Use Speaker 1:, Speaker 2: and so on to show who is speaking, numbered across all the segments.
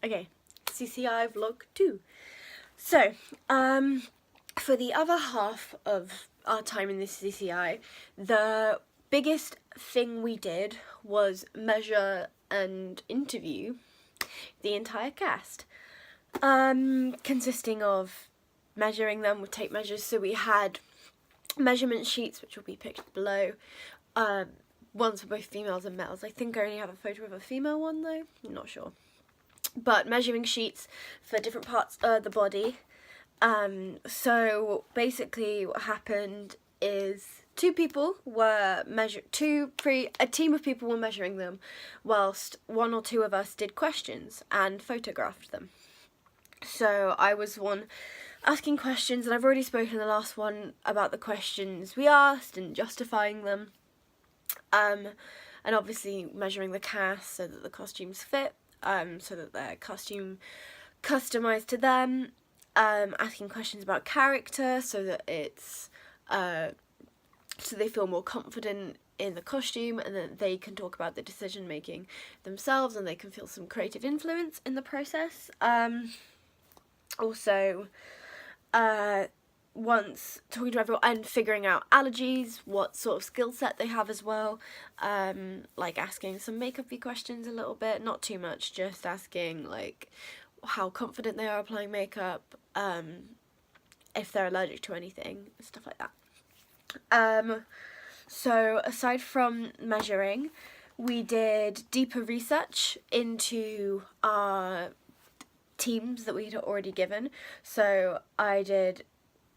Speaker 1: Okay, CCI vlog 2. So, for the other half of our time in this CCI, the biggest thing we did was measure and interview the entire cast, consisting of measuring them with tape measures. So we had measurement sheets, which will be pictured below, ones for both females and males. I think I only have a photo of a female one though, I'm not sure. But measuring sheets for different parts of the body. So basically what happened is a team of people were measuring them, whilst one or two of us did questions and photographed them. So I was one asking questions, and I've already spoken in the last one about the questions we asked and justifying them. And obviously measuring the cast so that the costumes fit, so that they're customized to them. Asking questions about character so that it's so they feel more confident in the costume, and then they can talk about the decision making themselves, and they can feel some creative influence in the process. Also, once talking to everyone and figuring out allergies, what sort of skill set they have as well, like asking some makeup-y questions a little bit, not too much, just asking like how confident they are applying makeup, if they're allergic to anything, stuff like that. So aside from measuring, we did deeper research into our teams that we had already given. So I did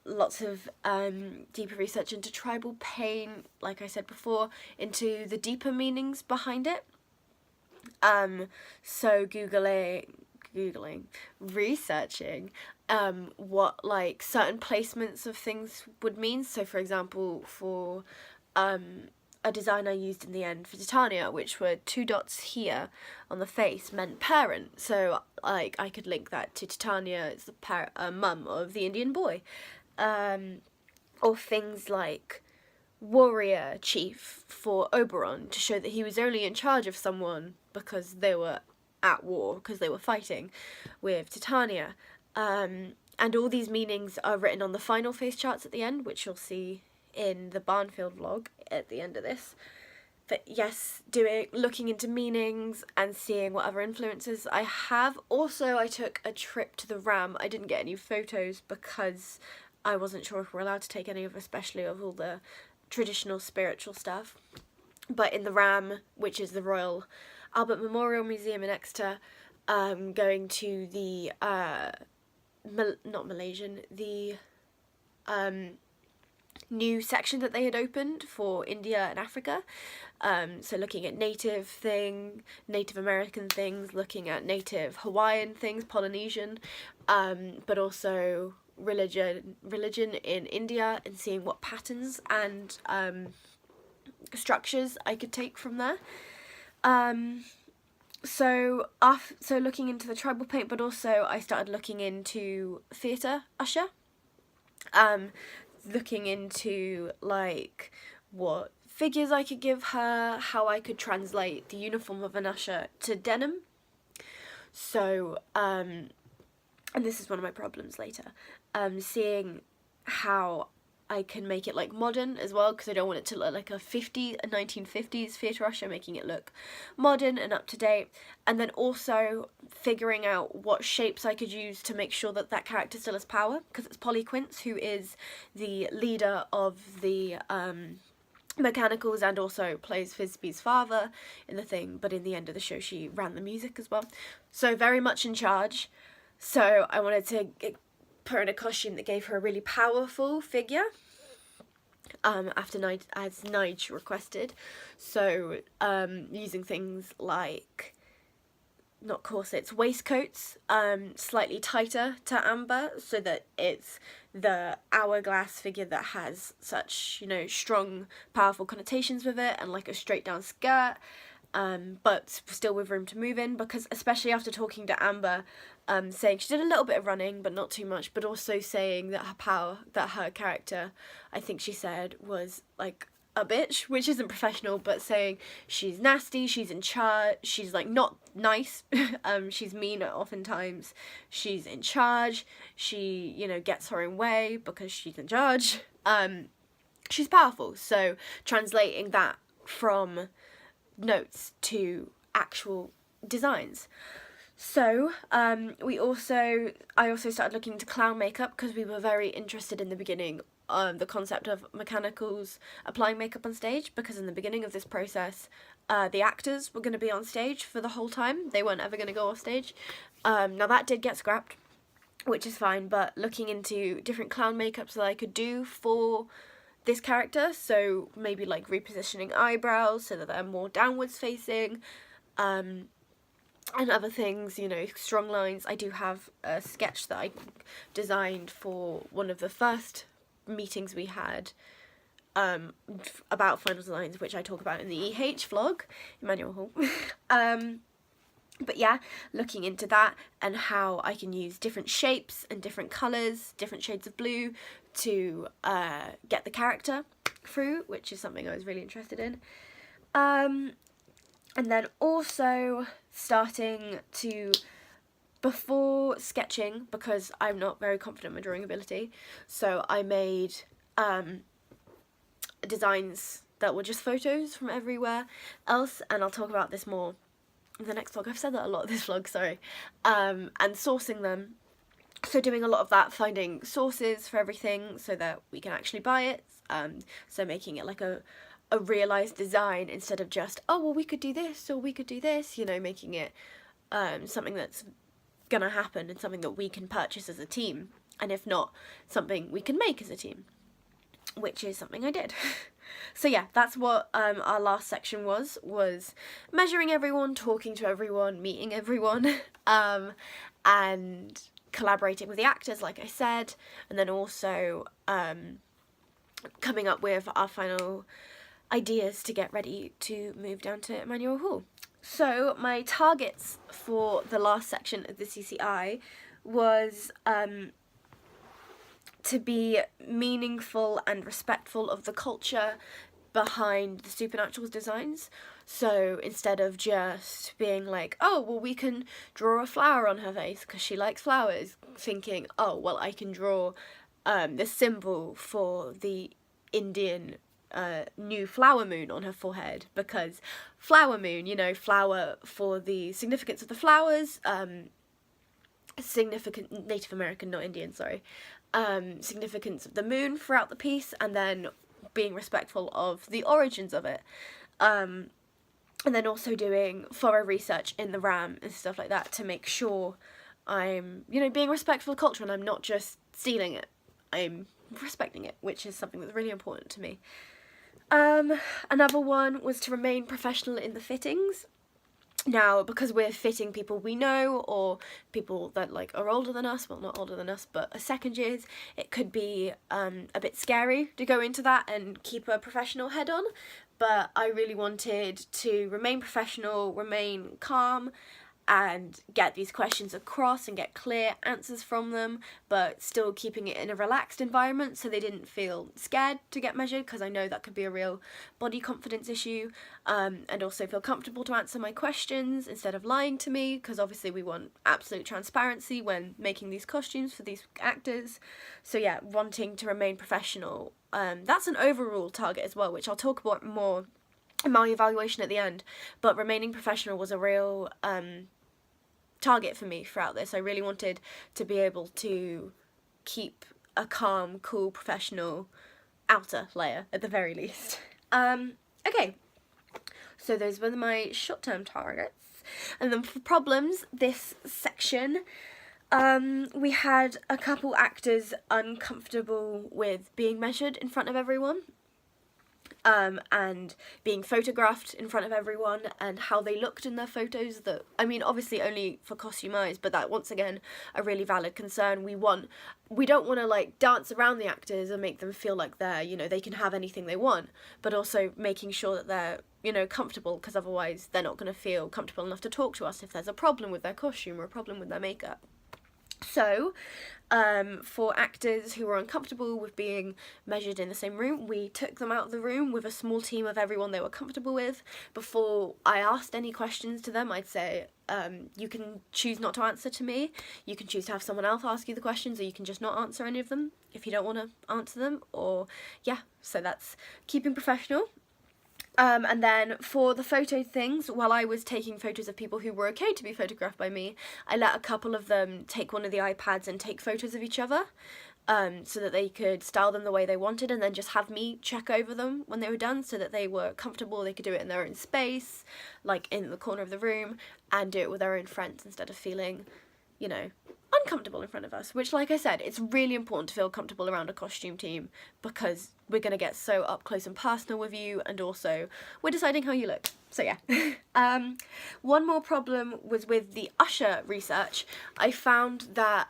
Speaker 1: lots of deeper research into tribal pain, like I said before, into the deeper meanings behind it. So researching what like certain placements of things would mean. So for example, for a design I used in the end for Titania, which were 2 dots here on the face, meant parent. So like I could link that to Titania, it's the mum of the Indian boy. Or things like warrior chief for Oberon, to show that he was only in charge of someone because they were at war, because they were fighting with Titania. And all these meanings are written on the final face charts at the end, which you'll see in the Barnfield vlog at the end of this. But yes, looking into meanings and seeing what other influences I have. Also, I took a trip to the Ram. I didn't get any photos because I wasn't sure if we're allowed to take any of, especially of all the traditional spiritual stuff. But in the Ram, which is the Royal Albert Memorial Museum in Exeter, going to the new section that they had opened for India and Africa. So looking at Native American things, looking at Native Hawaiian things, Polynesian, but also religion in India, and seeing what patterns and structures I could take from there. So looking into the tribal paint, but also I started looking into theatre usher, looking into like what figures I could give her, how I could translate the uniform of an usher to denim. So and this is one of my problems later, seeing how I can make it like modern as well, because I don't want it to look like a 1950s theatre usher, making it look modern and up to date. And then also figuring out what shapes I could use to make sure that that character still has power, because it's Polly Quince who is the leader of the mechanicals and also plays Thisbe's father in the thing, but in the end of the show she ran the music as well. So very much in charge. So I wanted to put her in a costume that gave her a really powerful figure, as Nige requested. So using things like, not corsets, waistcoats, slightly tighter to amber, so that it's the hourglass figure that has such, you know, strong, powerful connotations with it, and like a straight down skirt, but still with room to move in, because especially after talking to Amber, saying she did a little bit of running but not too much, but also saying that her character, I think she said, was like a bitch, which isn't professional, but saying she's nasty, she's in charge, she's like not nice, she's mean oftentimes, she's in charge, she, you know, gets her own way because she's in charge, she's powerful. So translating that from notes to actual designs. So I also started looking into clown makeup because we were very interested in the beginning the concept of mechanicals applying makeup on stage, because in the beginning of this process the actors were going to be on stage for the whole time. They weren't ever going to go off stage. Now that did get scrapped, which is fine, but looking into different clown makeups that I could do for this character, so maybe like repositioning eyebrows so that they're more downwards facing, and other things, you know, strong lines. I do have a sketch that I designed for one of the first meetings we had about final designs, which I talk about in the EH vlog, Emmanuel Hall. But yeah, looking into that and how I can use different shapes and different colours, different shades of blue to get the character through, which is something I was really interested in. And then also starting to, before sketching, because I'm not very confident in my drawing ability, so I made designs that were just photos from everywhere else, and I'll talk about this more in the next vlog. I've said that a lot in this vlog, sorry. And sourcing them, so doing a lot of that, finding sources for everything so that we can actually buy it, so making it like a realised design instead of just, oh well we could do this or we could do this, you know, making it something that's gonna happen and something that we can purchase as a team, and if not, something we can make as a team, which is something I did. So yeah, that's what our last section was measuring everyone, talking to everyone, meeting everyone, and collaborating with the actors, like I said, and then also coming up with our final ideas to get ready to move down to Emmanuel Hall. So my targets for the last section of the CCI was to be meaningful and respectful of the culture behind the Supernaturals designs. So instead of just being like, oh well we can draw a flower on her face because she likes flowers, thinking, oh well I can draw the symbol for the Indian new flower moon on her forehead, because flower moon, you know, flower for the significance of the flowers, significant Native American, not Indian, sorry, significance of the moon throughout the piece, and then being respectful of the origins of it, and then also doing thorough research in the RAM and stuff like that to make sure I'm, you know, being respectful of culture and I'm not just stealing it, I'm respecting it, which is something that's really important to me. Another one was to remain professional in the fittings. Now, because we're fitting people we know, or people that like are older than us, well not older than us, but are second years, it could be a bit scary to go into that and keep a professional head on, but I really wanted to remain professional, remain calm, and get these questions across and get clear answers from them, but still keeping it in a relaxed environment so they didn't feel scared to get measured, because I know that could be a real body confidence issue, and also feel comfortable to answer my questions instead of lying to me, because obviously we want absolute transparency when making these costumes for these actors. So yeah, wanting to remain professional. That's an overall target as well, which I'll talk about more in my evaluation at the end, but remaining professional was a real target for me throughout this. I really wanted to be able to keep a calm, cool, professional outer layer at the very least. Okay, so those were my short-term targets. And then for problems, this section, we had a couple actors uncomfortable with being measured in front of everyone, and being photographed in front of everyone, and how they looked in their photos. That, I mean, obviously only for costume eyes, but that, once again, a really valid concern. We don't want to like dance around the actors and make them feel like they're, you know, they can have anything they want, but also making sure that they're, you know, comfortable, because otherwise they're not going to feel comfortable enough to talk to us if there's a problem with their costume or a problem with their makeup. So for actors who were uncomfortable with being measured in the same room, we took them out of the room with a small team of everyone they were comfortable with. Before I asked any questions to them, I'd say, you can choose not to answer to me, you can choose to have someone else ask you the questions, or you can just not answer any of them if you don't want to answer them, or yeah, so that's keeping professional. And then for the photo things, while I was taking photos of people who were okay to be photographed by me, I let a couple of them take one of the iPads and take photos of each other, so that they could style them the way they wanted, and then just have me check over them when they were done, so that they were comfortable, they could do it in their own space, like in the corner of the room, and do it with their own friends instead of feeling, you know, uncomfortable in front of us, which, like I said, it's really important to feel comfortable around a costume team, because we're going to get so up close and personal with you, and also we're deciding how you look. So yeah. One more problem was with the usher research. I found that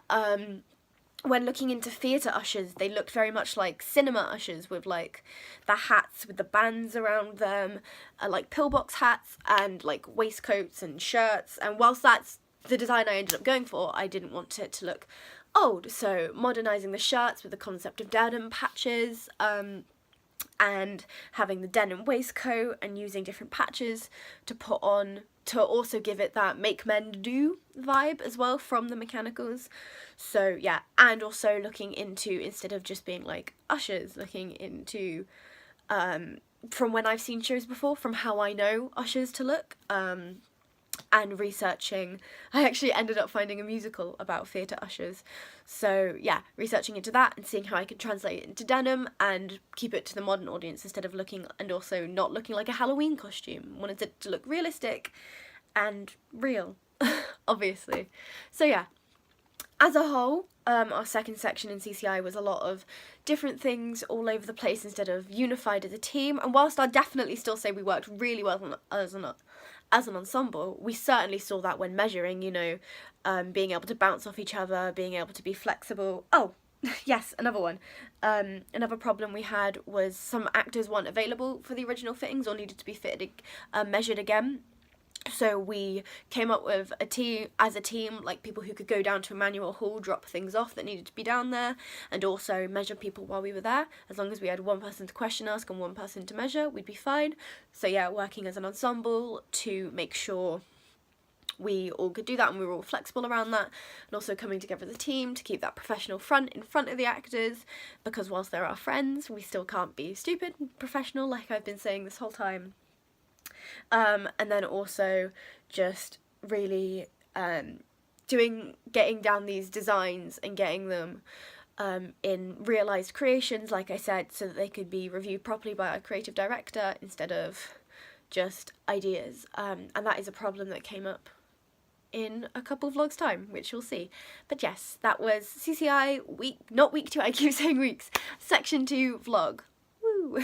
Speaker 1: when looking into theatre ushers, they looked very much like cinema ushers, with like the hats with the bands around them, like pillbox hats, and like waistcoats and shirts. And whilst that's the design I ended up going for, I didn't want it to look old, so modernising the shirts with the concept of denim patches, and having the denim waistcoat and using different patches to put on to also give it that make men do vibe as well from the mechanicals. So yeah, and also looking into, instead of just being like ushers, looking into from when I've seen shows before, from how I know ushers to look, and researching. I actually ended up finding a musical about theatre ushers, so yeah, researching into that and seeing how I could translate it into denim and keep it to the modern audience instead of looking, and also not looking like a Halloween costume. Wanted it to look realistic and real, obviously. So yeah, as a whole, our second section in CCI was a lot of different things all over the place instead of unified as a team. And whilst I definitely still say we worked really well as an ensemble, we certainly saw that when measuring, you know, being able to bounce off each other, being able to be flexible. Oh, yes, another one. Another problem we had was some actors weren't available for the original fittings or needed to be measured again. So we came up with a team, like people who could go down to Emmanuel Hall, drop things off that needed to be down there, and also measure people while we were there. As long as we had one person to question ask and one person to measure, we'd be fine. So yeah, working as an ensemble to make sure we all could do that, and we were all flexible around that, and also coming together as a team to keep that professional front in front of the actors, because whilst they're our friends, we still can't be stupid and professional, like I've been saying this whole time. And then also just really getting down these designs and getting them in realised creations, like I said, so that they could be reviewed properly by our creative director instead of just ideas. And that is a problem that came up in a couple of vlogs time, which you'll see. But yes, that was CCI week 2, I keep saying weeks, section 2 vlog. Woo!